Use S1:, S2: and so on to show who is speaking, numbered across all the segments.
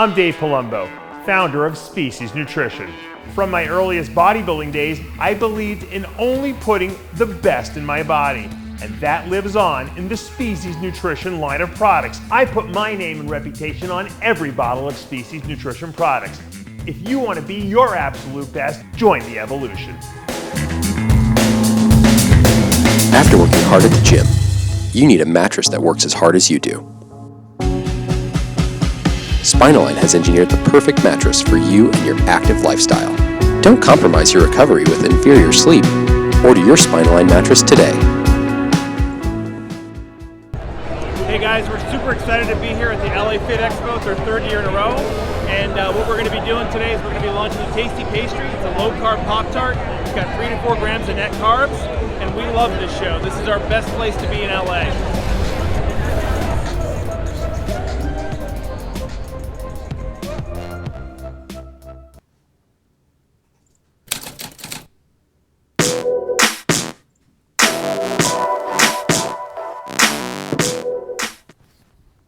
S1: I'm Dave Palumbo, founder of Species Nutrition. From my earliest bodybuilding days, I believed in only putting the best in my body. And that lives on in the Species Nutrition line of products. I put my name and reputation on every bottle of Species Nutrition products. If you want to be your absolute best, join the evolution.
S2: After working hard at the gym, you need a mattress that works as hard as you do. Spinalign has engineered the perfect mattress for you and your active lifestyle. Don't compromise your recovery with inferior sleep. Order your Spinalign mattress today.
S1: Hey guys, we're super excited to be here at the LA Fit Expo. It's our third year in a row. And what we're going to be doing today is we're going to be launching the Tasty Pastry. It's a low-carb Pop-Tart. It's got 3 to 4 grams of net carbs. And we love this show. This is our best place to be in LA.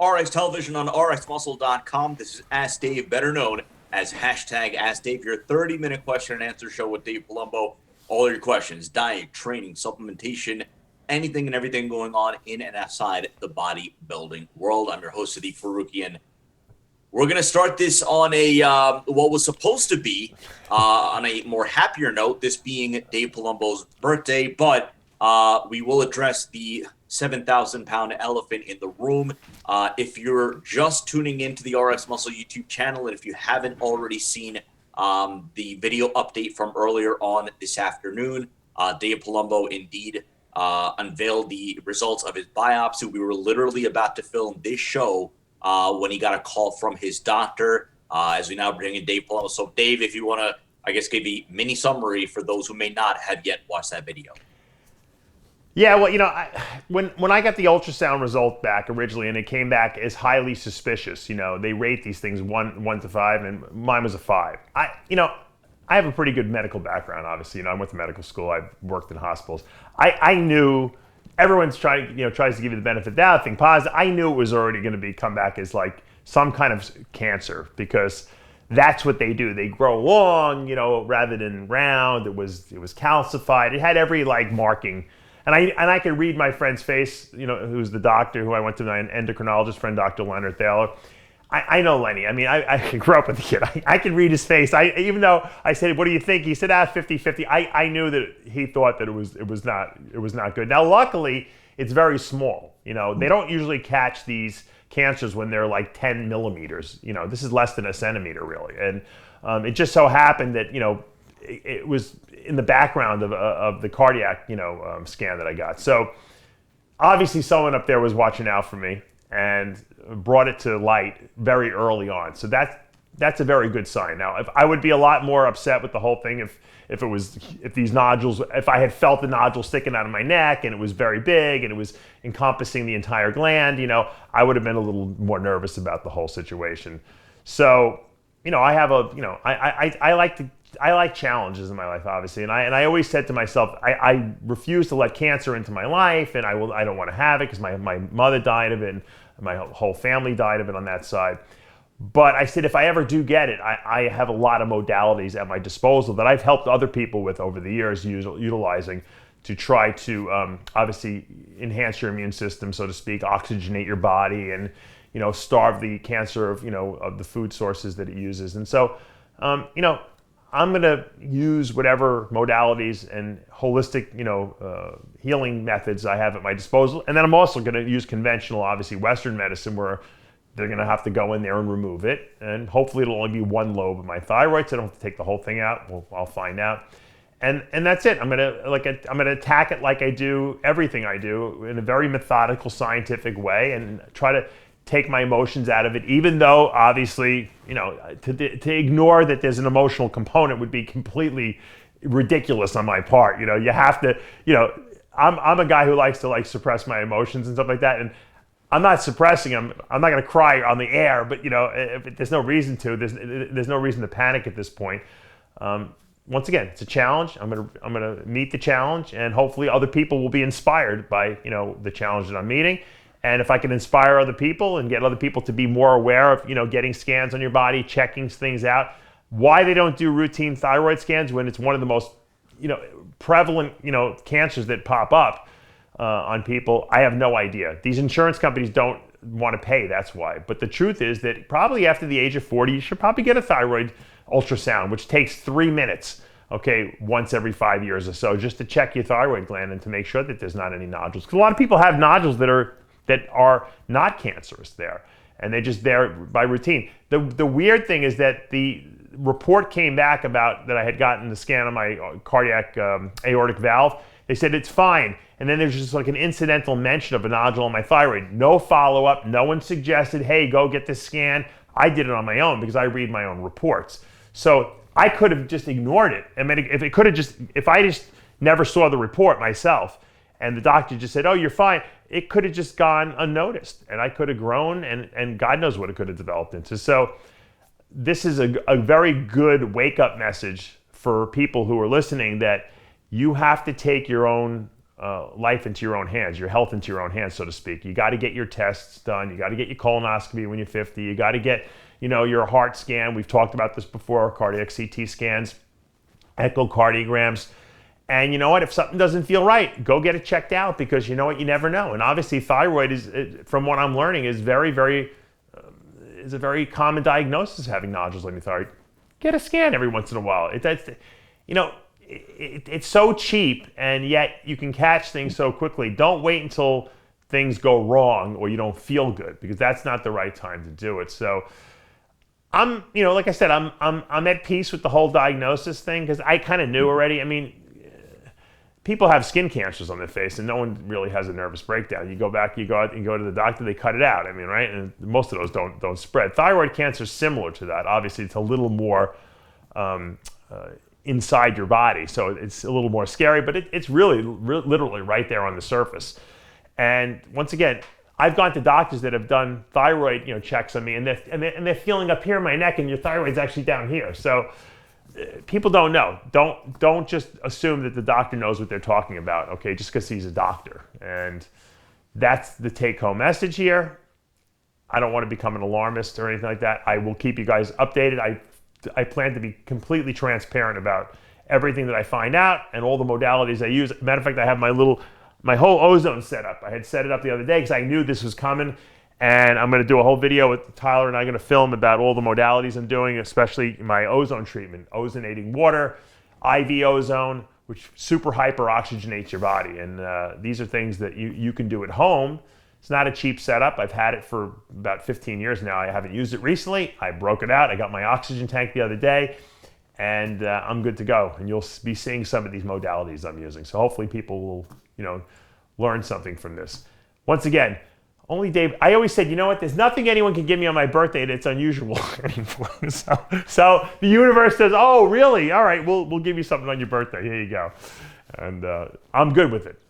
S3: RX Television on RxMuscle.com. This is Ask Dave, better known as hashtag Ask Dave, your 30-minute question and answer show with Dave Palumbo. All your questions, diet, training, supplementation, anything and everything going on in and outside the bodybuilding world. I'm your host, Sadiq Faruqian. We're going to start this on a what was supposed to be on a more happier note, this being Dave Palumbo's birthday, but we will address the 7,000-pound elephant in the room. If you're just tuning into the RX Muscle YouTube channel, and if you haven't already seen the video update from earlier on this afternoon, Dave Palumbo indeed unveiled the results of his biopsy. We were literally about to film this show when he got a call from his doctor, as we now bring in Dave Palumbo. So Dave, if you want to, I guess, give a mini summary for those who may not have yet watched that video.
S1: Yeah, well, you know, when I got the ultrasound result back originally, and it came back as highly suspicious, you know, they rate these things 1 to 5, and mine was a 5. I have a pretty good medical background, obviously. You know, I went to medical school. I've worked in hospitals. I knew everyone's tries to give you the benefit of the doubt, think positive. I knew it was already going to come back as like some kind of cancer, because that's what they do. They grow long, you know, rather than round. It was calcified. It had every like marking. And I could read my friend's face, you know, who's the doctor who I went to, my endocrinologist friend, Dr. Leonard Thaler. I know Lenny. I mean, I grew up with the kid. I could read his face. Even though I said, "What do you think?" He said, 50-50. I knew that he thought that it was not good. Now, luckily, it's very small. You know, they don't usually catch these cancers when they're like 10 millimeters. You know, this is less than a centimeter, really. And it just so happened that, you know, it was in the background of the cardiac, you know, scan that I got. So obviously someone up there was watching out for me and brought it to light very early on. So that's a very good sign. Now, if I would be a lot more upset with the whole thing if these nodules, if I had felt the nodule sticking out of my neck and it was very big and it was encompassing the entire gland, you know, I would have been a little more nervous about the whole situation. So, you know, I have I like challenges in my life, obviously, and I always said to myself, I refuse to let cancer into my life, and I don't want to have it because my mother died of it, and my whole family died of it on that side. But I said, if I ever do get it, I have a lot of modalities at my disposal that I've helped other people with over the years, utilizing to try to obviously enhance your immune system, so to speak, oxygenate your body, and, you know, starve the cancer of the food sources that it uses. And so, you know, I'm going to use whatever modalities and holistic, you know, healing methods I have at my disposal. And then I'm also going to use conventional, obviously, Western medicine, where they're going to have to go in there and remove it. And hopefully it'll only be one lobe of my thyroid, so I don't have to take the whole thing out. Well, I'll find out. And that's it. I'm going to attack it like I do everything I do, in a very methodical, scientific way, and try to take my emotions out of it, even though obviously, you know, to ignore that there's an emotional component would be completely ridiculous on my part. You know, you have to, you know, I'm a guy who likes to like suppress my emotions and stuff like that, and I'm not suppressing them. I'm not going to cry on the air, but, you know, if there's no reason to. There's no reason to panic at this point. Once again, it's a challenge. I'm gonna meet the challenge, and hopefully other people will be inspired by, you know, the challenge that I'm meeting. And if I can inspire other people and get other people to be more aware of, getting scans on your body, checking things out, why they don't do routine thyroid scans when it's one of the most, prevalent, cancers that pop up on people, I have no idea. These insurance companies don't want to pay, that's why. But the truth is that probably after the age of 40, you should probably get a thyroid ultrasound, which takes 3 minutes, okay, once every 5 years or so, just to check your thyroid gland and to make sure that there's not any nodules. Because a lot of people have nodules that are not cancerous there, and they're just there by routine. The weird thing is that the report came back about that I had gotten the scan on my cardiac aortic valve. They said it's fine, and then there's just like an incidental mention of a nodule on my thyroid. No follow-up. No one suggested, hey, go get this scan. I did it on my own because I read my own reports. So I could have just ignored it. I mean, if I just never saw the report myself, and the doctor just said, oh, you're fine, it could have just gone unnoticed, and I could have grown, and God knows what it could have developed into. So this is a very good wake-up message for people who are listening, that you have to take your own life into your own hands, your health into your own hands, so to speak. You got to get your tests done. You got to get your colonoscopy when you're 50. You got to get, your heart scan. We've talked about this before, cardiac CT scans, echocardiograms. And you know what? If something doesn't feel right, go get it checked out, because you know what? You never know. And obviously thyroid is, from what I'm learning, is is a very common diagnosis, having nodules on your thyroid. Get a scan every once in a while. It's so cheap, and yet you can catch things so quickly. Don't wait until things go wrong or you don't feel good, because that's not the right time to do it. So I'm, like I said, I'm at peace with the whole diagnosis thing, because I kind of knew already. I mean, people have skin cancers on their face, and no one really has a nervous breakdown. You go out and go to the doctor, they cut it out. I mean, right? And most of those don't spread. Thyroid cancer is similar to that. Obviously, it's a little more inside your body, so it's a little more scary, but it's really literally right there on the surface. And once again, I've gone to doctors that have done thyroid checks on me, and they're feeling up here in my neck, and your thyroid's actually down here. So people don't know. Don't just assume that the doctor knows what they're talking about, okay, just because he's a doctor. And that's the take-home message here. I don't want to become an alarmist or anything like that. I will keep you guys updated. I plan to be completely transparent about everything that I find out and all the modalities I use. Matter of fact, I have my whole ozone set up. I had set it up the other day because I knew this was coming, and I'm going to do a whole video with Tyler, and I'm going to film about all the modalities I'm doing, especially my ozone treatment, ozonating water, IV ozone, which super hyper oxygenates your body. And these are things that you can do at home. It's not a cheap setup. I've had it for about 15 years now. I haven't used it recently. I broke it out. I got my oxygen tank the other day, and I'm good to go. And you'll be seeing some of these modalities I'm using. So hopefully people will, learn something from this. Once again, only Dave. I always said, there's nothing anyone can give me on my birthday that's unusual anymore. So the universe says, oh, really? All right, we'll give you something on your birthday. Here you go. And I'm good with it.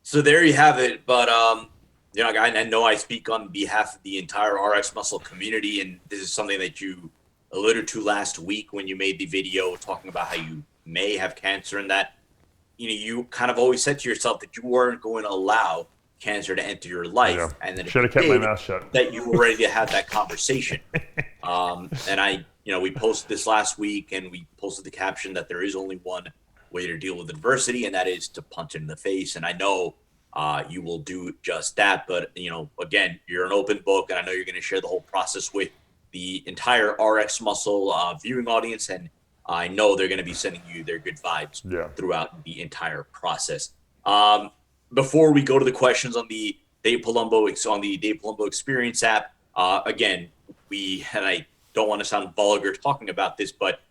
S3: So there you have it. But I know I speak on behalf of the entire RxMuscle community, and this is something that you alluded to last week when you made the video talking about how you may have cancer, and that you kind of always said to yourself that you weren't going to allow cancer to enter your life, and then
S1: should have kept my mouth shut.
S3: That you were ready to have that conversation. And we posted this last week, and we posted the caption that there is only one way to deal with adversity, and that is to punch it in the face. And I know you will do just that, but again, you're an open book, and I know you're going to share the whole process with the entire RxMuscle viewing audience, and I know they're going to be sending you their good vibes throughout the entire process. Before we go to the questions on the Dave Palumbo Experience app, again, and I don't want to sound vulgar talking about this, but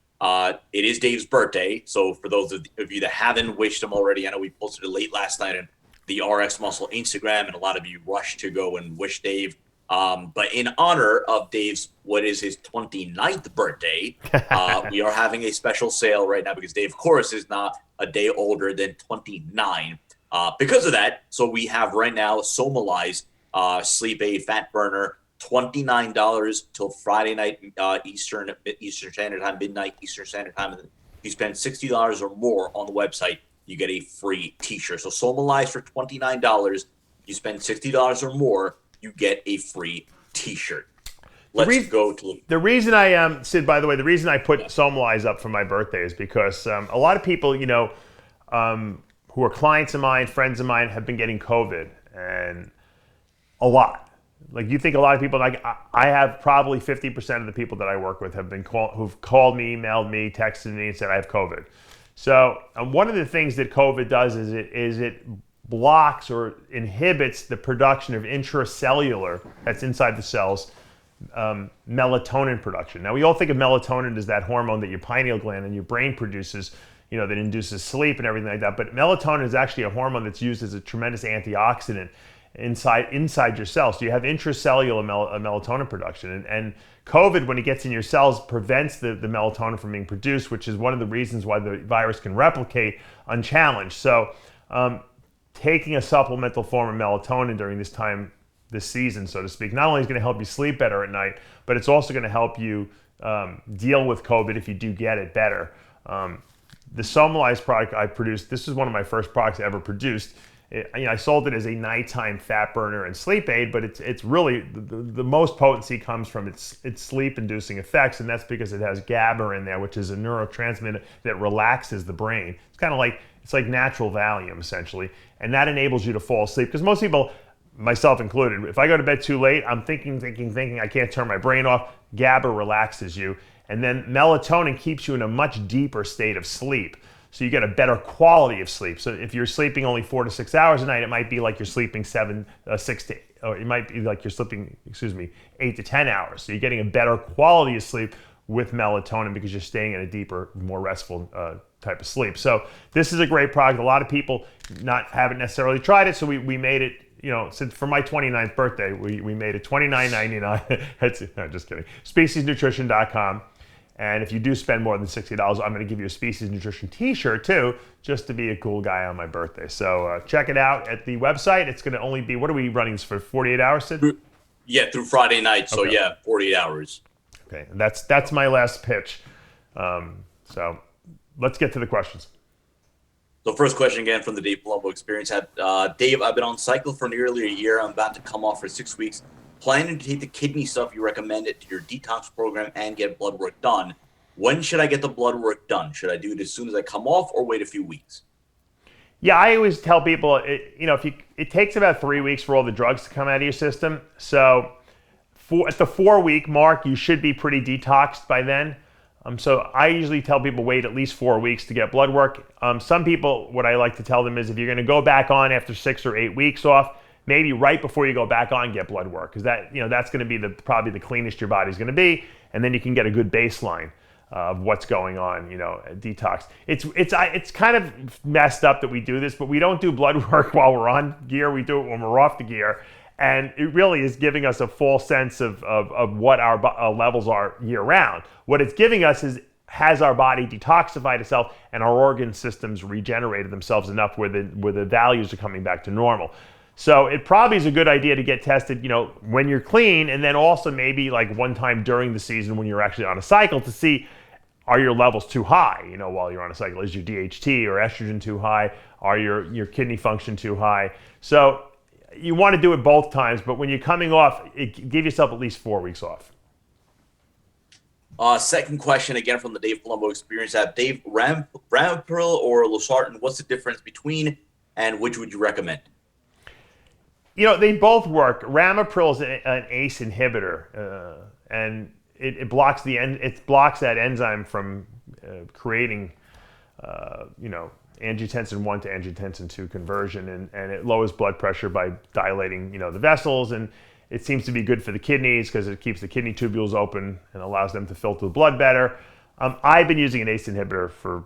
S3: it is Dave's birthday. So for those of you that haven't wished him already, I know we posted it late last night on the RxMuscle Instagram, and a lot of you rushed to go and wish Dave. But in honor of Dave's, what is his 29th birthday, we are having a special sale right now because Dave, of course, is not a day older than 29. Because of that, so we have right now Somalize Sleep Aid Fat Burner, $29 till Friday night Eastern Standard Time, midnight Eastern Standard Time. And if you spend $60 or more on the website, you get a free t-shirt. So Somalize for $29 You spend $60 or more, you get a free T-shirt. Let's go to
S1: the reason I Sid. By the way, the reason I put Somalize up for my birthday is because a lot of people, who are clients of mine, friends of mine, have been getting COVID, and a lot. Like, you think a lot of people, like I have probably 50% of the people that I work with who've called me, emailed me, texted me, and said I have COVID. So one of the things that COVID does is it blocks or inhibits the production of intracellular, that's inside the cells, melatonin production. Now, we all think of melatonin as that hormone that your pineal gland and your brain produces, that induces sleep and everything like that. But melatonin is actually a hormone that's used as a tremendous antioxidant inside your cells. So you have intracellular melatonin production. And COVID, when it gets in your cells, prevents the melatonin from being produced, which is one of the reasons why the virus can replicate unchallenged. So taking a supplemental form of melatonin during this season, so to speak, not only is going to help you sleep better at night, but it's also going to help you deal with COVID if you do get it better. The Somalize product I produced, this is one of my first products I ever produced. I sold it as a nighttime fat burner and sleep aid, but it's really, the most potency comes from its sleep-inducing effects, and that's because it has GABA in there, which is a neurotransmitter that relaxes the brain. It's kind of like, it's like natural Valium, essentially, and that enables you to fall asleep. Because most people, myself included, if I go to bed too late, I'm thinking, I can't turn my brain off. GABA relaxes you, and then melatonin keeps you in a much deeper state of sleep. So you get a better quality of sleep. So if you're sleeping only 4 to 6 hours a night, it might be like you're sleeping 8 to 10 hours. So you're getting a better quality of sleep with melatonin because you're staying in a deeper, more restful type of sleep. So this is a great product. A lot of people haven't necessarily tried it, so we made it. Since for my 29th birthday, we made it $29.99. No, just kidding. SpeciesNutrition.com. And if you do spend more than $60, I'm going to give you a Species Nutrition t-shirt too, just to be a cool guy on my birthday. So check it out at the website. It's going to only be, what are we running this for, 48 hours, Sid?
S3: Yeah, through Friday night. So okay. Yeah, 48 hours.
S1: Okay, that's my last pitch. So let's get to the questions.
S3: So first question again from the Dave Palumbo Experience. Dave, I've been on cycle for nearly a year. I'm about to come off for 6 weeks. Planning to take the kidney stuff you recommended to your detox program and get blood work done. When should I get the blood work done? Should I do it as soon as I come off or wait a few weeks?
S1: Yeah, I always tell people, it takes about 3 weeks for all the drugs to come out of your system. So at the 4-week mark, you should be pretty detoxed by then. So I usually tell people wait at least 4 weeks to get blood work. Some people, what I like to tell them is if you're going to go back on after 6 or 8 weeks off, maybe right before you go back on, get blood work, because that's going to be probably the cleanest your body's going to be, and then you can get a good baseline of what's going on. Detox. It's kind of messed up that we do this, but we don't do blood work while we're on gear. We do it when we're off the gear, and it really is giving us a false sense of what our levels are year round. What it's giving us is, has our body detoxified itself and our organ systems regenerated themselves enough where the values are coming back to normal. So it probably is a good idea to get tested, when you're clean, and then also maybe like one time during the season when you're actually on a cycle to see, are your levels too high, while you're on a cycle? Is your DHT or estrogen too high? Are your kidney function too high? So you want to do it both times, but when you're coming off, give yourself at least 4 weeks off.
S3: Second question again from the Dave Palumbo Experience app. Dave, Ramipril or losartan, what's the difference between, and which would you recommend?
S1: They both work. Ramipril is an ACE inhibitor, and it blocks that enzyme from creating, angiotensin 1 to angiotensin 2 conversion, and it lowers blood pressure by dilating, the vessels, and it seems to be good for the kidneys because it keeps the kidney tubules open and allows them to filter the blood better. I've been using an ACE inhibitor for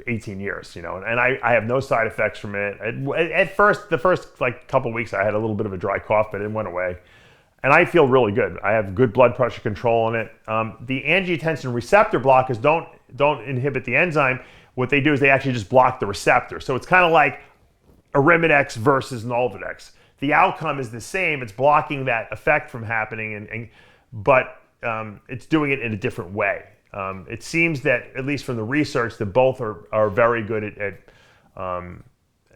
S1: 18 years, and I have no side effects from it. At first, the first like couple weeks, I had a little bit of a dry cough, but it went away. And I feel really good. I have good blood pressure control on it. The angiotensin receptor blockers don't inhibit the enzyme. What they do is they actually just block the receptor. So it's kind of like Arimidex versus Nolvadex. The outcome is the same. It's blocking that effect from happening, but it's doing it in a different way. It seems that, at least from the research, that both are very good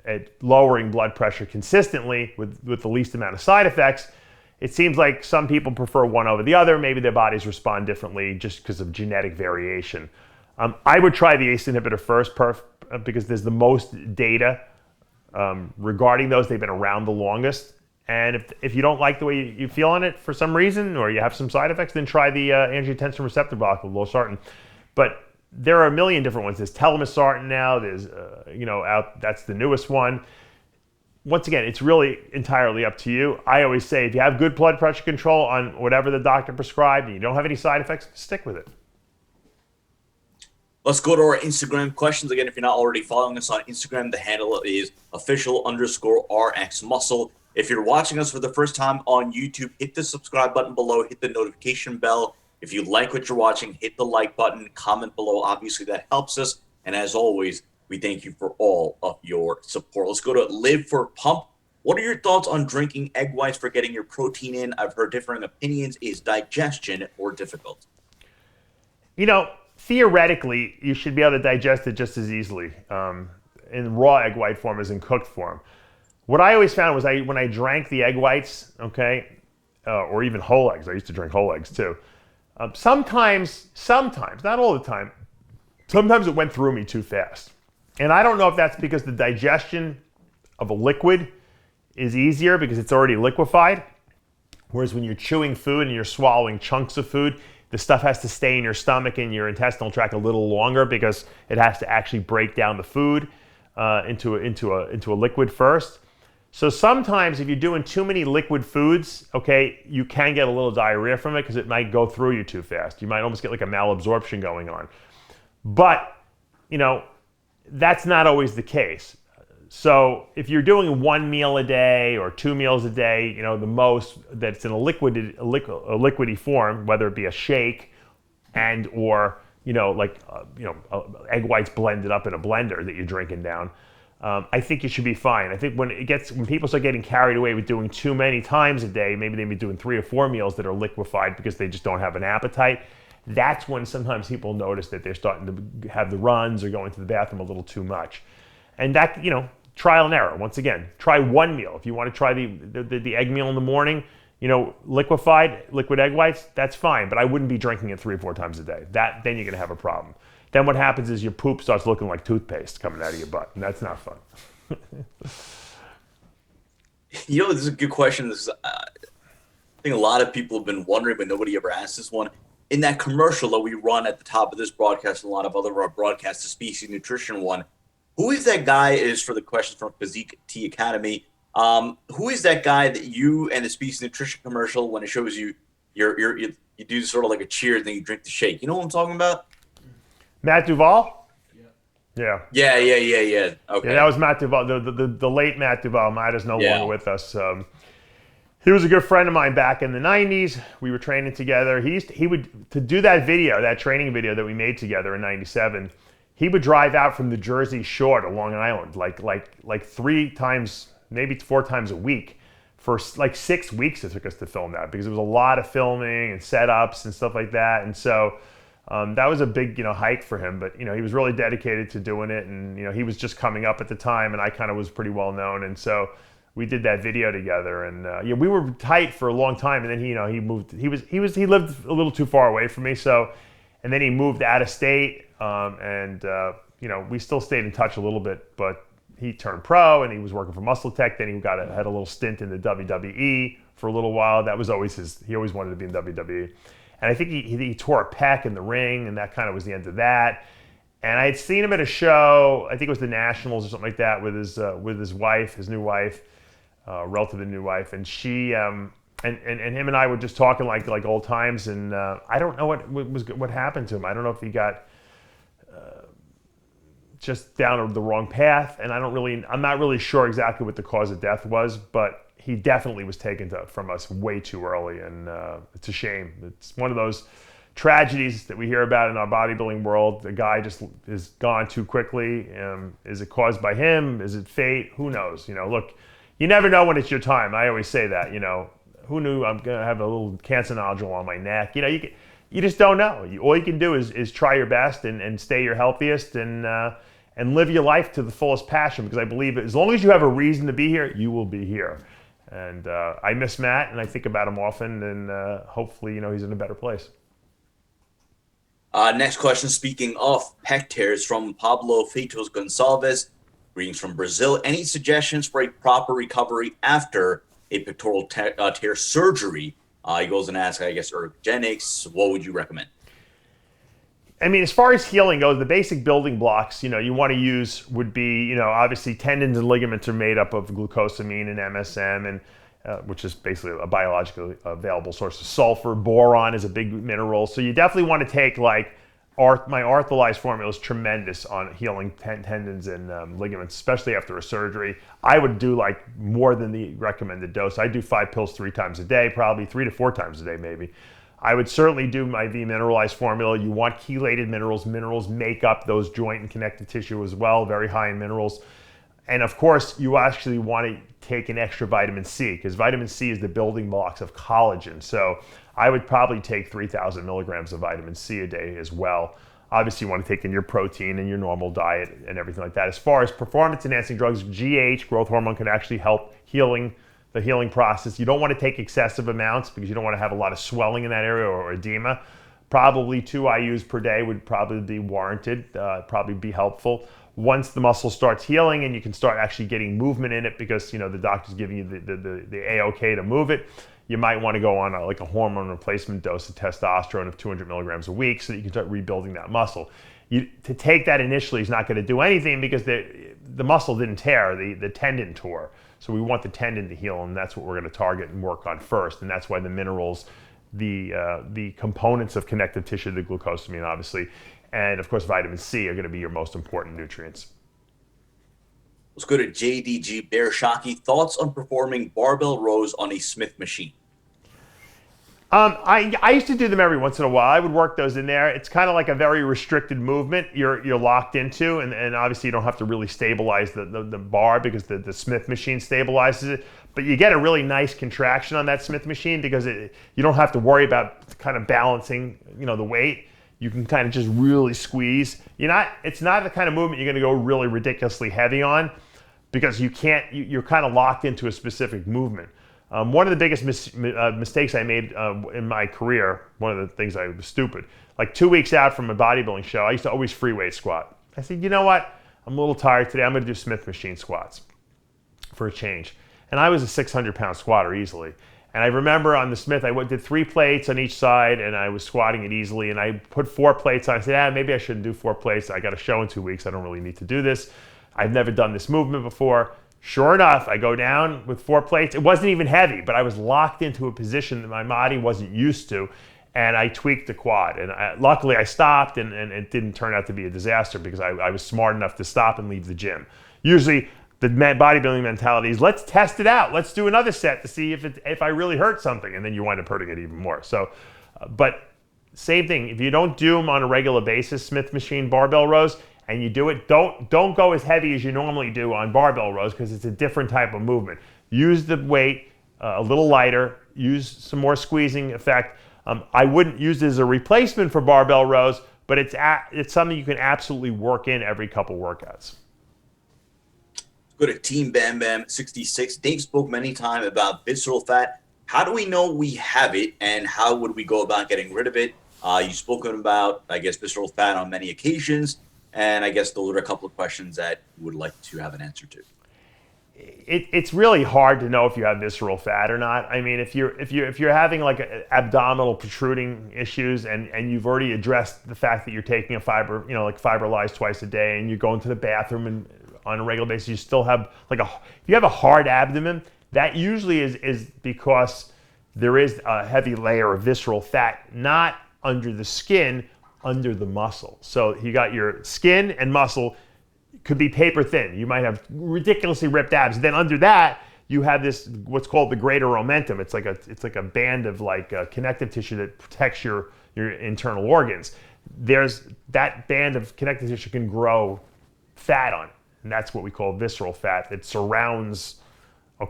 S1: at lowering blood pressure consistently with the least amount of side effects. It seems like some people prefer one over the other. Maybe their bodies respond differently just because of genetic variation. I would try the ACE inhibitor first because there's the most data regarding those. They've been around the longest. And if you don't like the way you feel on it for some reason, or you have some side effects, then try the angiotensin receptor blocker, losartan. But there are a million different ones. There's telmisartan now. There's, that's the newest one. Once again, it's really entirely up to you. I always say if you have good blood pressure control on whatever the doctor prescribed and you don't have any side effects, stick with it.
S3: Let's go to our Instagram questions. Again, if you're not already following us on Instagram, the handle is official_RxMuscle. If you're watching us for the first time on YouTube, hit the subscribe button below, hit the notification bell. If you like what you're watching, hit the like button, comment below. Obviously, that helps us. And as always, we thank you for all of your support. Let's go to Live for Pump. What are your thoughts on drinking egg whites for getting your protein in? I've heard differing opinions. Is digestion more difficult?
S1: Theoretically, you should be able to digest it just as easily in raw egg white form as in cooked form. What I always found was when I drank the egg whites, or even whole eggs, I used to drink whole eggs too. Sometimes, not all the time, sometimes it went through me too fast. And I don't know if that's because the digestion of a liquid is easier because it's already liquefied. Whereas when you're chewing food and you're swallowing chunks of food, the stuff has to stay in your stomach and your intestinal tract a little longer because it has to actually break down the food into a liquid first. So sometimes if you're doing too many liquid foods, you can get a little diarrhea from it because it might go through you too fast. You might almost get like a malabsorption going on. But, that's not always the case. So if you're doing 1 meal a day or 2 meals a day, the most that's in a liquidy form, whether it be a shake and or egg whites blended up in a blender that you're drinking down, I think you should be fine. I think when people start getting carried away with doing too many times a day, maybe they'd be doing 3 or 4 meals that are liquefied because they just don't have an appetite. That's when sometimes people notice that they're starting to have the runs or going to the bathroom a little too much. And that, trial and error. Once again, try 1 meal. If you want to try the egg meal in the morning, liquid egg whites, that's fine. But I wouldn't be drinking it 3 or 4 times a day. Then you're going to have a problem. Then what happens is your poop starts looking like toothpaste coming out of your butt, and that's not fun.
S3: This is a good question. I think a lot of people have been wondering, but nobody ever asked this one. In that commercial that we run at the top of this broadcast and a lot of other broadcasts, the Species Nutrition one, who is that guy? Is for the question from Physique T Academy. Who is that guy that you and the Species Nutrition commercial, when it shows you you do sort of like a cheer and then you drink the shake? You know what I'm talking about?
S1: Matt Duvall? Yeah.
S3: Yeah. Okay.
S1: Yeah, that was Matt Duvall, the late Matt Duvall. Matt is no longer with us. He was a good friend of mine back in the 90s. We were training together. He would to do that video, that training video that we made together in 97. He would drive out from the Jersey Shore to Long Island like 3 times, maybe 4 times a week for like 6 weeks. It took us to film that because it was a lot of filming and setups and stuff like that. And so that was a big hike for him. But he was really dedicated to doing it, and he was just coming up at the time, and I kind of was pretty well known, and so we did that video together, and we were tight for a long time. And then he moved. He lived a little too far away from me. So, and then he moved out of state, we still stayed in touch a little bit. But he turned pro, and he was working for Muscle Tech. Then he had a little stint in the WWE for a little while. That was always he always wanted to be in WWE, and I think he tore a pec in the ring, and that kind of was the end of that. And I had seen him at a show. I think it was the Nationals or something like that with his wife, his new wife. Relatively new wife, and she and him and I were just talking like old times, and I don't know what happened to him. I don't know if he got just down the wrong path, and I'm not really sure exactly what the cause of death was, but he definitely was taken from us way too early, and it's a shame. It's one of those tragedies that we hear about in our bodybuilding world. The guy just is gone too quickly. Is it caused by him? Is it fate? Who knows? Look. You never know when it's your time. I always say that, who knew I'm going to have a little cancer nodule on my neck? You just don't know. All you can do is try your best and stay your healthiest and and live your life to the fullest passion, because I believe as long as you have a reason to be here, you will be here. And I miss Matt, and I think about him often, and hopefully, he's in a better place.
S3: Next question, speaking of pec tears, from Pablo Feitos Gonçalves. Greetings from Brazil. Any suggestions for a proper recovery after a pectoral tear surgery? He goes and asks, I guess, Ergogenics. What would you recommend?
S1: I mean, as far as healing goes, the basic building blocks, you want to use would be, obviously tendons and ligaments are made up of glucosamine and MSM, and which is basically a biologically available source of sulfur. Boron is a big mineral. So you definitely want to take my Arthrolyze formula is tremendous on healing tendons and ligaments, especially after a surgery. I would do more than the recommended dose. I do 5 pills 3 times a day, probably 3 to 4 times a day maybe. I would certainly do my V-mineralized formula. You want chelated minerals. Minerals make up those joint and connective tissue as well, very high in minerals. And of course, you actually want to take an extra vitamin C, because vitamin C is the building blocks of collagen. So I would probably take 3,000 milligrams of vitamin C a day as well. Obviously, you want to take in your protein and your normal diet and everything like that. As far as performance-enhancing drugs, GH, growth hormone, can actually help the healing process. You don't want to take excessive amounts because you don't want to have a lot of swelling in that area or edema. Probably 2 IUs per day would probably be warranted, probably be helpful. Once the muscle starts healing and you can start actually getting movement in it, because the doctor's giving you the A-OK to move it, you might want to go on a hormone replacement dose of testosterone of 200 milligrams a week so that you can start rebuilding that muscle. To take that initially is not going to do anything, because the muscle didn't tear, the tendon tore. So we want the tendon to heal, and that's what we're going to target and work on first. And that's why the minerals, the components of connective tissue, the glucosamine obviously, and of course vitamin C are going to be your most important nutrients.
S3: Let's go to JDG Bear Shockey. Thoughts on performing barbell rows on a Smith machine?
S1: I used to do them every once in a while. I would work those in there. It's kind of like a very restricted movement you're locked into, and obviously you don't have to really stabilize the bar, because the Smith machine stabilizes it. But you get a really nice contraction on that Smith machine, because you don't have to worry about kind of balancing the weight. You can kind of just really squeeze. It's not the kind of movement you're going to go really ridiculously heavy on, because you're kind of locked into a specific movement. One of the biggest mistakes I made in my career, one of the things I was stupid, 2 weeks out from a bodybuilding show, I used to always free weight squat. I said, you know what? I'm a little tired today. I'm going to do Smith machine squats for a change. And I was a 600-pound squatter easily. And I remember on the Smith, I did 3 plates on each side, and I was squatting it easily. And I put 4 plates on. I said, maybe I shouldn't do 4 plates. I got a show in 2 weeks. I don't really need to do this. I've never done this movement before. Sure enough, I go down with 4 plates. It wasn't even heavy, but I was locked into a position that my body wasn't used to, and I tweaked the quad. And luckily I stopped, and it didn't turn out to be a disaster, because I was smart enough to stop and leave the gym. Usually the bodybuilding mentality is, let's test it out. Let's do another set to see if I really hurt something, and then you wind up hurting it even more. So, but same thing, if you don't do them on a regular basis, Smith machine barbell rows, and you do it, don't go as heavy as you normally do on barbell rows, because it's a different type of movement. Use the weight a little lighter, use some more squeezing effect. I wouldn't use it as a replacement for barbell rows, but it's something you can absolutely work in every couple workouts.
S3: Go to Team Bam Bam 66. Dave spoke many times about visceral fat. How do we know we have it, and how would we go about getting rid of it? You've spoken about, I guess, visceral fat on many occasions. And I guess those are a couple of questions that you would like to have an answer to.
S1: It's really hard to know if you have visceral fat or not. I mean, if you're having abdominal protruding issues, and you've already addressed the fact that you're taking a fiber, Fiberlyze twice a day, and you're going to the bathroom and on a regular basis, you still have if you have a hard abdomen, that usually is because there is a heavy layer of visceral fat, not under the skin, under the muscle. So you got your skin and muscle could be paper thin. You might have ridiculously ripped abs. Then under that, you have this what's called the greater omentum. It's like a band of connective tissue that protects your internal organs. There's that band of connective tissue can grow fat on it, and that's what we call visceral fat. It surrounds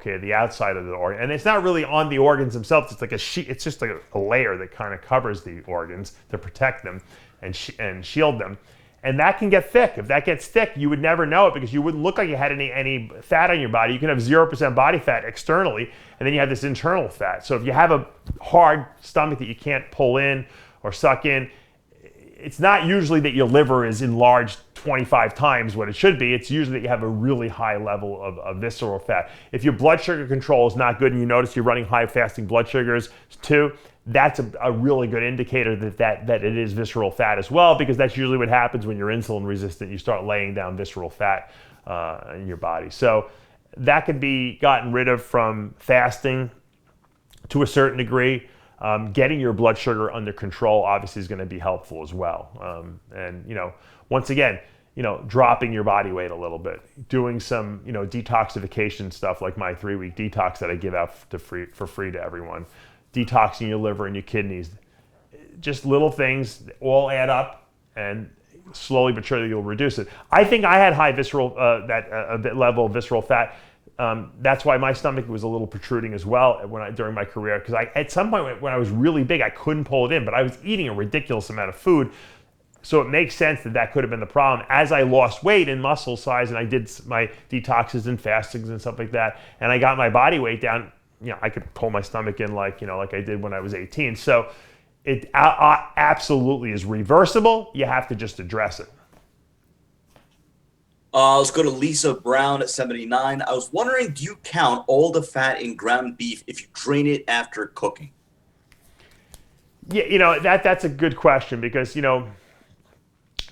S1: the outside of the organ, and it's not really on the organs themselves. It's like a sheet. It's just like a layer that kind of covers the organs to protect them and shield them. And that can get thick. If that gets thick, you would never know it because you wouldn't look like you had any fat on your body. You can have 0% body fat externally, and then you have this internal fat. So if you have a hard stomach that you can't pull in or suck in, it's not usually that your liver is enlarged 25 times what it should be. It's usually that you have a really high level of visceral fat. If your blood sugar control is not good and you notice you're running high fasting blood sugars too, that's a really good indicator that it is visceral fat as well, because that's usually what happens when you're insulin resistant. You start laying down visceral fat in your body. So that could be gotten rid of from fasting to a certain degree. Getting your blood sugar under control obviously is going to be helpful as well. And once again, dropping your body weight a little bit, doing some detoxification stuff like my 3-week detox that I give out for free to everyone. Detoxing your liver and your kidneys, just little things all add up, and slowly but surely you'll reduce it. I think I had high visceral level of visceral fat. That's why my stomach was a little protruding as well during my career, because at some point when I was really big, I couldn't pull it in, but I was eating a ridiculous amount of food. So it makes sense that could have been the problem. As I lost weight and muscle size, and I did my detoxes and fastings and stuff like that, and I got my body weight down, I could pull my stomach in like I did when I was 18. So it absolutely is reversible. You have to just address it.
S3: Let's go to Lisa Brown at 79. I was wondering, do you count all the fat in ground beef if you drain it after cooking?
S1: Yeah, that's a good question, because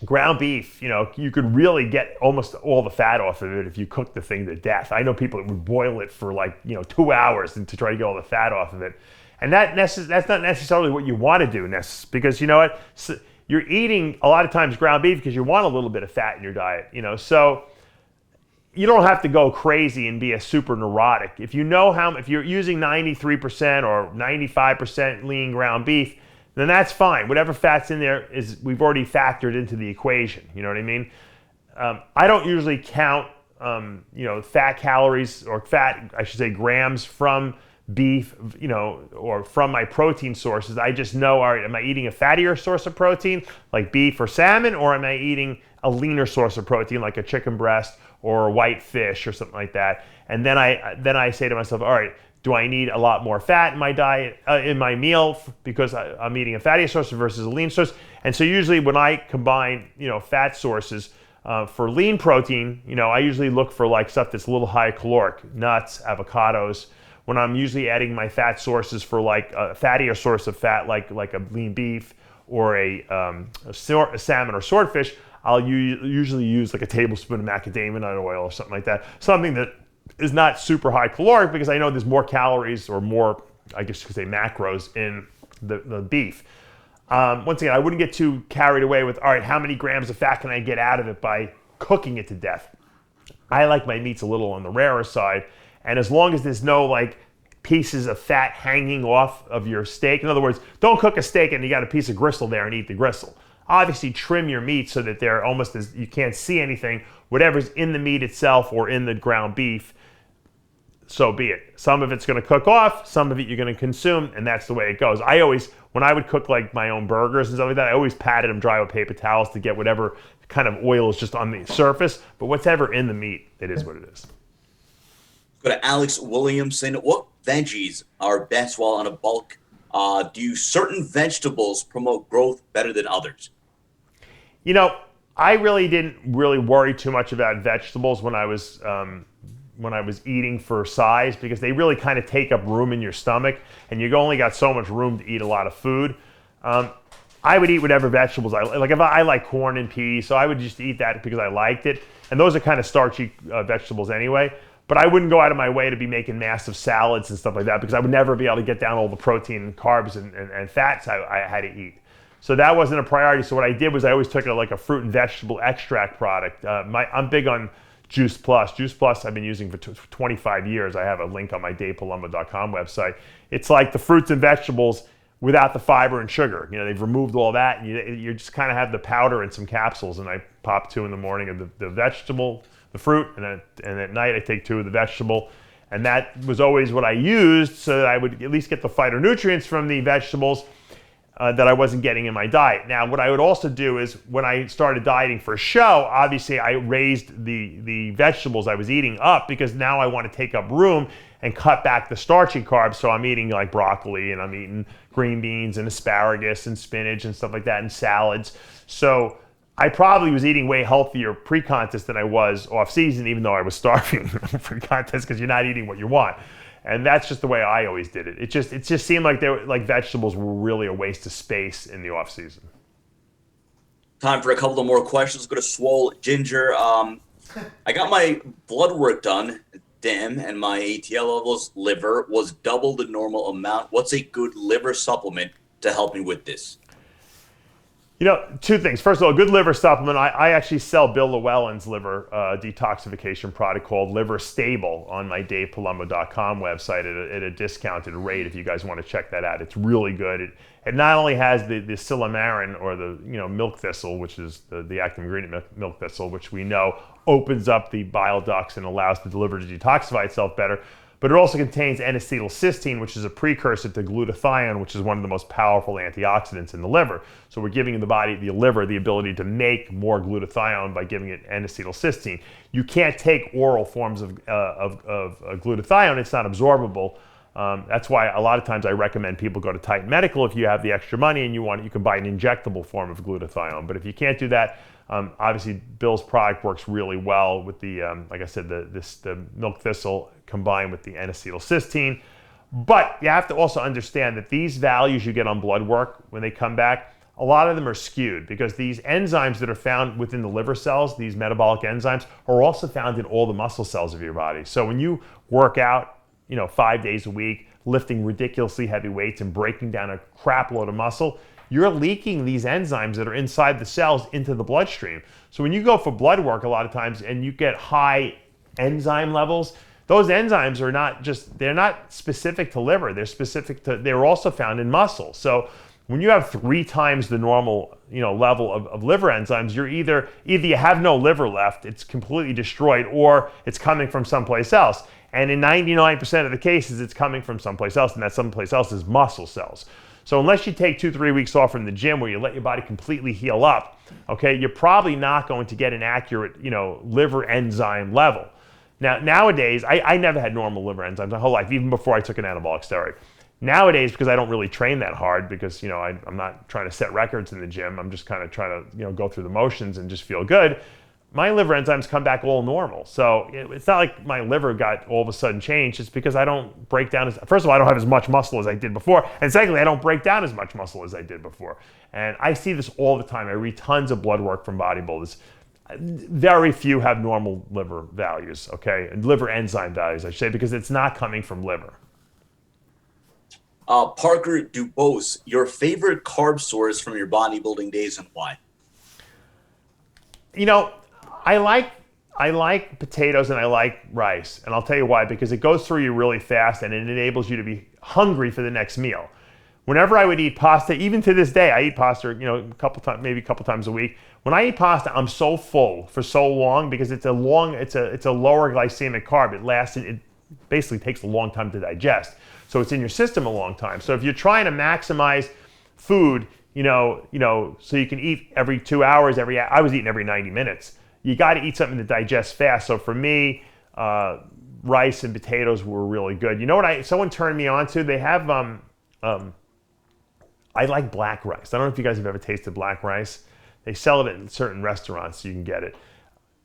S1: ground beef, you could really get almost all the fat off of it if you cook the thing to death. I know people that would boil it for 2 hours to try to get all the fat off of it. And that's not necessarily what you want to do, because you're eating a lot of times ground beef because you want a little bit of fat in your diet, so you don't have to go crazy and be a super neurotic. If if you're using 93% or 95% lean ground beef, then that's fine. Whatever fat's in there we've already factored into the equation. You know what I mean? I don't usually count, fat calories or grams from beef, or from my protein sources. I just know, all right, am I eating a fattier source of protein like beef or salmon, or am I eating a leaner source of protein like a chicken breast or a white fish or something like that? And then I say to myself, all right, do I need a lot more fat in my diet, in my meal, because I'm eating a fatty source versus a lean source? And so usually when I combine, fat sources for lean protein, I usually look for stuff that's a little high caloric, nuts, avocados. When I'm usually adding my fat sources for a fattier source of fat, like a lean beef or a salmon or swordfish, I'll usually use a tablespoon of macadamia nut oil or something like that. Something that is not super high caloric, because I know there's more calories or more, I guess you could say, macros in the beef. Once again, I wouldn't get too carried away with, all right, how many grams of fat can I get out of it by cooking it to death? I like my meats a little on the rarer side, and as long as there's no pieces of fat hanging off of your steak. In other words, don't cook a steak and you got a piece of gristle there and eat the gristle. Obviously trim your meat so that they're almost as, you can't see anything. Whatever's in the meat itself or in the ground beef, so be it. Some of it's going to cook off, some of it you're going to consume, and that's the way it goes. I always, when I would cook my own burgers and stuff like that, I always patted them dry with paper towels to get whatever kind of oil is just on the surface, but whatever in the meat, it is what it is.
S3: Go to Alex Williamson. What veggies are best while on a bulk? Do certain vegetables promote growth better than others?
S1: I really didn't worry too much about vegetables when I was eating for size, because they really kind of take up room in your stomach, and you only got so much room to eat a lot of food. I would eat whatever vegetables I like. If I like corn and peas, so I would just eat that because I liked it, and those are kind of starchy vegetables anyway. But I wouldn't go out of my way to be making massive salads and stuff like that, because I would never be able to get down all the protein and carbs and fats I had to eat. So that wasn't a priority. So what I did was I always took a fruit and vegetable extract product. I'm big on Juice Plus. Juice Plus I've been using for 25 years. I have a link on my DavePalumbo.com website. It's like the fruits and vegetables without the fiber and sugar. They've removed all that, and you just kind of have the powder and some capsules, and I pop 2 in the morning of the vegetable, the fruit, and at night I take 2 of the vegetable. And that was always what I used, so that I would at least get the phytonutrients from the vegetables. that I wasn't getting in my diet. Now, what I would also do is when I started dieting for a show, obviously I raised the vegetables I was eating up because now I want to take up room and cut back the starchy carbs. So I'm eating like broccoli and I'm eating green beans and asparagus and spinach and stuff like that and salads. So I probably was eating way healthier pre-contest than I was off-season, even though I was starving pre-contest because you're not eating what you want. And that's just the way I always did it. It just seemed like vegetables were really a waste of space in the off season.
S3: Time for a couple of more questions. Go to Swole Ginger. I got my blood work done, and my ATL levels liver was double the normal amount. What's a good liver supplement to help me with this?
S1: You know, two things. First of all, a good liver supplement. I actually sell Bill Llewellyn's liver detoxification product called Liver Stable on my DavePalumbo.com website at a discounted rate if you guys want to check that out. It's really good. It not only has the silymarin or the milk thistle, which is the active ingredient milk thistle, which we know opens up the bile ducts and allows the liver to detoxify itself better, but it also contains N-acetylcysteine, which is a precursor to glutathione, which is one of the most powerful antioxidants in the liver. So we're giving the liver, the ability to make more glutathione by giving it N-acetylcysteine. You can't take oral forms of glutathione; it's not absorbable. That's why a lot of times I recommend people go to Titan Medical if you have the extra money and you can buy an injectable form of glutathione. But if you can't do that, obviously Bill's product works really well with the, like I said, the milk thistle combined with the N-acetylcysteine. But you have to also understand that these values you get on blood work when they come back, a lot of them are skewed because these enzymes that are found within the liver cells, these metabolic enzymes, are also found in all the muscle cells of your body. So when you work out, 5 days a week, lifting ridiculously heavy weights and breaking down a crap load of muscle, you're leaking these enzymes that are inside the cells into the bloodstream. So when you go for blood work a lot of times and you get high enzyme levels, those enzymes they're not specific to liver, they're also found in muscle. So when you have 3 times the normal level of liver enzymes, you're either you have no liver left, it's completely destroyed, or it's coming from someplace else. And in 99% of the cases, it's coming from someplace else, and that someplace else is muscle cells. So unless you take 2-3 weeks off from the gym where you let your body completely heal up, okay, you're probably not going to get an accurate, liver enzyme level. Now, nowadays, I never had normal liver enzymes my whole life, even before I took an anabolic steroid. Nowadays, because I don't really train that hard, because I'm not trying to set records in the gym, I'm just kind of trying to go through the motions and just feel good. My liver enzymes come back all normal. So it's not like my liver got all of a sudden changed. It's because I don't break down first of all, I don't have as much muscle as I did before. And secondly, I don't break down as much muscle as I did before. And I see this all the time. I read tons of blood work from bodybuilders. Very few have normal liver values, okay? And liver enzyme values, I should say, because it's not coming from liver.
S3: Parker Dubose, your favorite carb source from your bodybuilding days and why?
S1: I like potatoes and I like rice, and I'll tell you why, because it goes through you really fast and it enables you to be hungry for the next meal. Whenever I would eat pasta, even to this day, I eat pasta, maybe a couple times a week. When I eat pasta, I'm so full for so long because it's a lower glycemic carb. It basically takes a long time to digest. So it's in your system a long time. So if you're trying to maximize food, so you can eat every 2 hours, I was eating every 90 minutes. You got to eat something to digest fast. So for me, rice and potatoes were really good. You know what someone turned me on to? They have, I like black rice. I don't know if you guys have ever tasted black rice. They sell it at certain restaurants, so you can get it.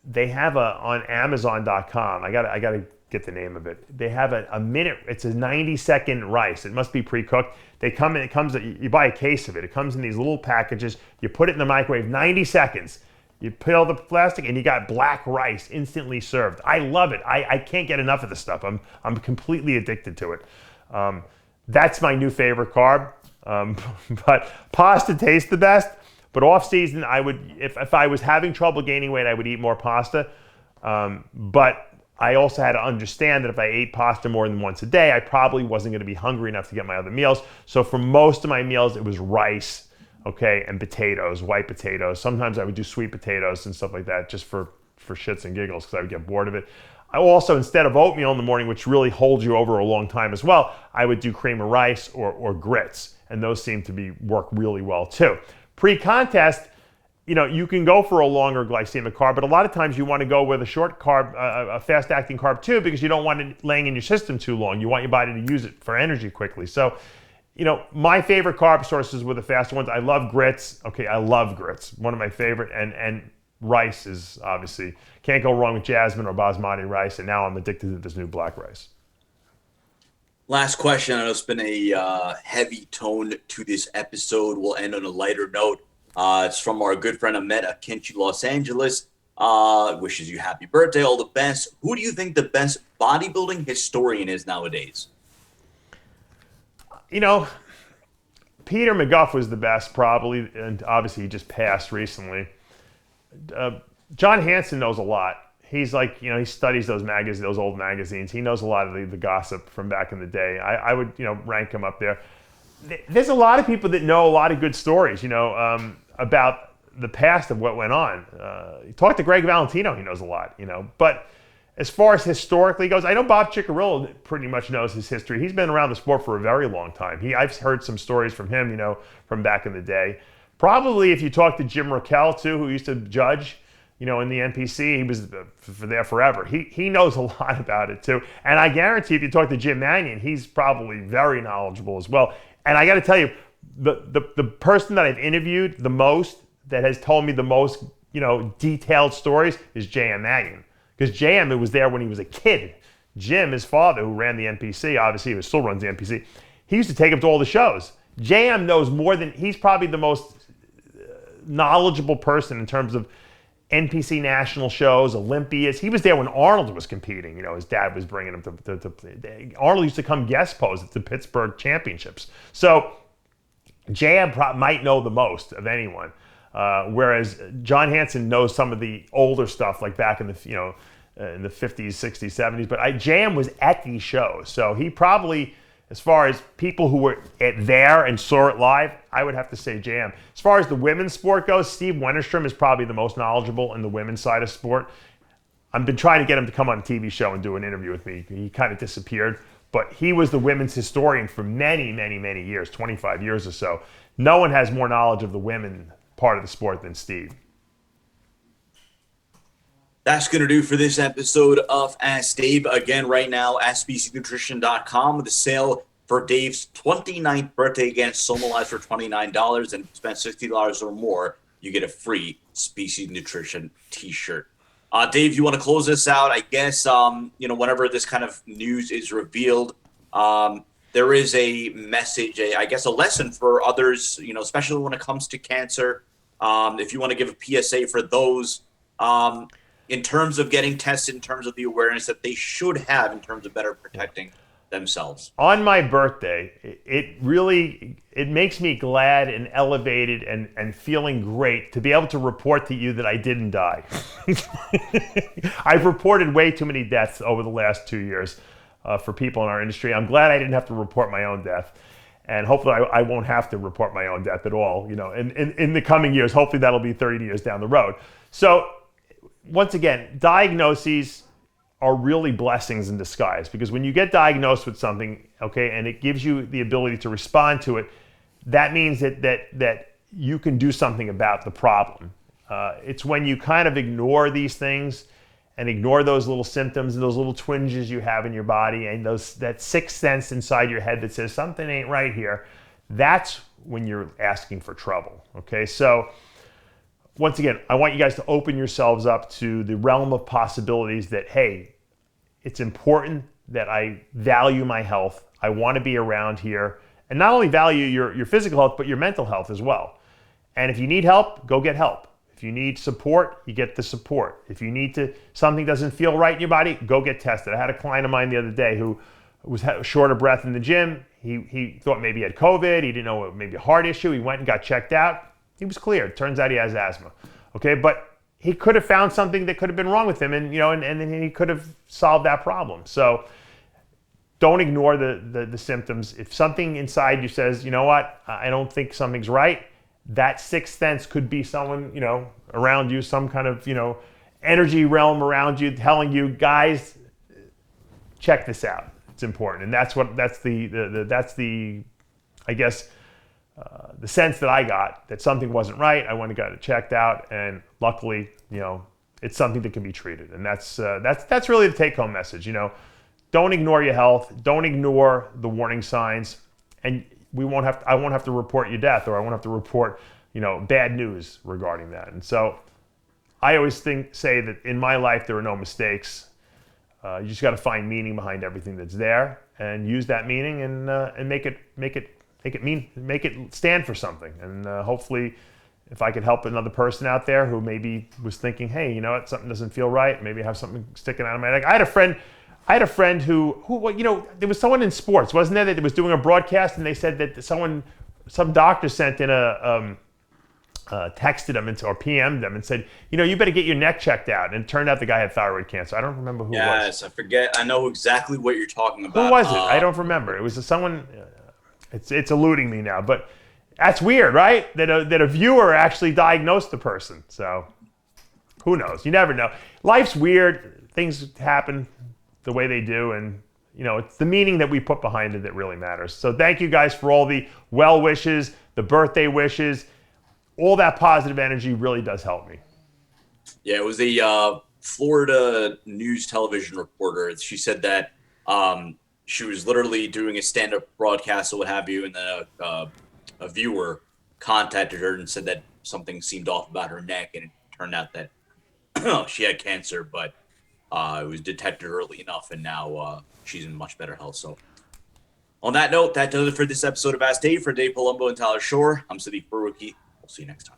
S1: They have on Amazon.com. I gotta get the name of it. They have a minute. It's a 90-second rice. It must be pre-cooked. You buy a case of it. It comes in these little packages. You put it in the microwave, 90 seconds. You peel the plastic and you got black rice instantly served. I love it. I can't get enough of this stuff. I'm completely addicted to it. That's my new favorite carb. But pasta tastes the best. But off season, I would, if I was having trouble gaining weight, I would eat more pasta. But I also had to understand that if I ate pasta more than once a day, I probably wasn't going to be hungry enough to get my other meals. So for most of my meals, it was rice, okay, and potatoes, white potatoes. Sometimes I would do sweet potatoes and stuff like that just for shits and giggles because I would get bored of it. I also, instead of oatmeal in the morning, which really holds you over a long time as well, I would do cream of rice or grits. and those seem to work really well too. Pre-contest, you can go for a longer glycemic carb, but a lot of times you want to go with a short carb, a fast-acting carb too, because you don't want it laying in your system too long. You want your body to use it for energy quickly. So, my favorite carb sources were the faster ones. I love grits. Okay, I love grits. One of my favorite, and rice is obviously, can't go wrong with jasmine or basmati rice, and now I'm addicted to this new black rice.
S3: Last question. I know it's been a heavy tone to this episode. We'll end on a lighter note. It's from our good friend Ahmed Akinci, Los Angeles. Wishes you happy birthday, all the best. Who do you think the best bodybuilding historian is nowadays?
S1: Peter McGuff was the best probably, and obviously he just passed recently. John Hansen knows a lot. He's like, he studies those magazines, those old magazines. He knows a lot of the gossip from back in the day. I would, rank him up there. There's a lot of people that know a lot of good stories, about the past of what went on. You talk to Greg Valentino, he knows a lot, But as far as historically goes, I know Bob Ciccarello pretty much knows his history. He's been around the sport for a very long time. I've heard some stories from him, from back in the day. Probably if you talk to Jim Raquel too, who used to judge, in the NPC, he was there forever. He knows a lot about it too. And I guarantee if you talk to Jim Mannion, he's probably very knowledgeable as well. And I got to tell you, the person that I've interviewed the most, that has told me the most, detailed stories is J.M. Mannion. Because J.M. was there when he was a kid. Jim, his father, who ran the NPC, obviously he still runs the NPC, he used to take him to all the shows. J.M. knows more than, he's probably the most knowledgeable person in terms of NPC national shows, Olympias. He was there when Arnold was competing. His dad was bringing him to Arnold used to come guest pose at the Pittsburgh Championships. So J.M. might know the most of anyone, whereas John Hansen knows some of the older stuff, like back in the in the 50s, 60s, 70s. But J.M. was at these shows, so he probably, as far as people who were there and saw it live, I would have to say J.M. As far as the women's sport goes, Steve Wennerstrom is probably the most knowledgeable in the women's side of sport. I've been trying to get him to come on a TV show and do an interview with me. He kind of disappeared, but he was the women's historian for many, many, many years, 25 years or so. No one has more knowledge of the women part of the sport than Steve.
S3: That's going to do for this episode of Ask Dave. Again, right now, AskBCNutrition.com, the sale for Dave's 29th birthday. Again, Somalize for $29, and spend $60 or more, you get a free Species Nutrition t-shirt. Dave, you want to close this out? I guess, whenever this kind of news is revealed, there is a message, a lesson for others, especially when it comes to cancer. If you want to give a PSA for those, in terms of getting tested, in terms of the awareness that they should have in terms of better protecting themselves.
S1: On my birthday, it makes me glad and elevated and feeling great to be able to report to you that I didn't die. I've reported way too many deaths over the last 2 years for people in our industry. I'm glad I didn't have to report my own death. And hopefully I won't have to report my own death at all, in the coming years. Hopefully that'll be 30 years down the road. So once again, diagnoses are really blessings in disguise, because when you get diagnosed with something, okay, and it gives you the ability to respond to it, that means that you can do something about the problem. It's when you kind of ignore these things and ignore those little symptoms and those little twinges you have in your body and that sixth sense inside your head that says something ain't right here, that's when you're asking for trouble, okay? So once again, I want you guys to open yourselves up to the realm of possibilities that, hey, it's important that I value my health. I want to be around here, and not only value your physical health, but your mental health as well. And if you need help, go get help. If you need support, you get the support. If you need something doesn't feel right in your body, go get tested. I had a client of mine the other day who was short of breath in the gym. He thought maybe he had COVID. He didn't know, maybe a heart issue. He went and got checked out. He was cleared. Turns out he has asthma. Okay, but he could have found something that could have been wrong with him, and then he could have solved that problem. So don't ignore the symptoms. If something inside you says, you know what, I don't think something's right, that sixth sense could be someone, around you, some kind of, energy realm around you telling you, guys, check this out. It's important. And that's the I guess, the sense that I got that something wasn't right. I went and got it checked out, and luckily, it's something that can be treated. And that's really the take-home message. Don't ignore your health. Don't ignore the warning signs, and I won't have to report your death, or I won't have to report bad news regarding that. And so I always say that in my life there are no mistakes. You just got to find meaning behind everything that's there, and use that meaning and make it stand for something. And hopefully, if I could help another person out there who maybe was thinking, hey, you know what, something doesn't feel right, maybe I have something sticking out of my neck. I had a friend who there was someone in sports, wasn't there, that was doing a broadcast, and they said that some doctor sent in texted him or PM'd them and said, you better get your neck checked out. And it turned out the guy had thyroid cancer. I don't remember who it was.
S3: Yes, I forget. I know exactly what you're talking about.
S1: Who was it? I don't remember. It was someone. It's eluding me now, but that's weird, right? That a viewer actually diagnosed the person. So who knows? You never know. Life's weird. Things happen the way they do, and it's the meaning that we put behind it that really matters. So thank you guys for all the well wishes, the birthday wishes. All that positive energy really does help me.
S3: Yeah, it was a Florida news television reporter. She said that she was literally doing a stand-up broadcast or what have you, and then a viewer contacted her and said that something seemed off about her neck, and it turned out that she had cancer, but it was detected early enough, and now she's in much better health. So on that note, that does it for this episode of Ask Dave. For Dave Palumbo and Tyler Shore, I'm Sadiq Baruki. We'll see you next time.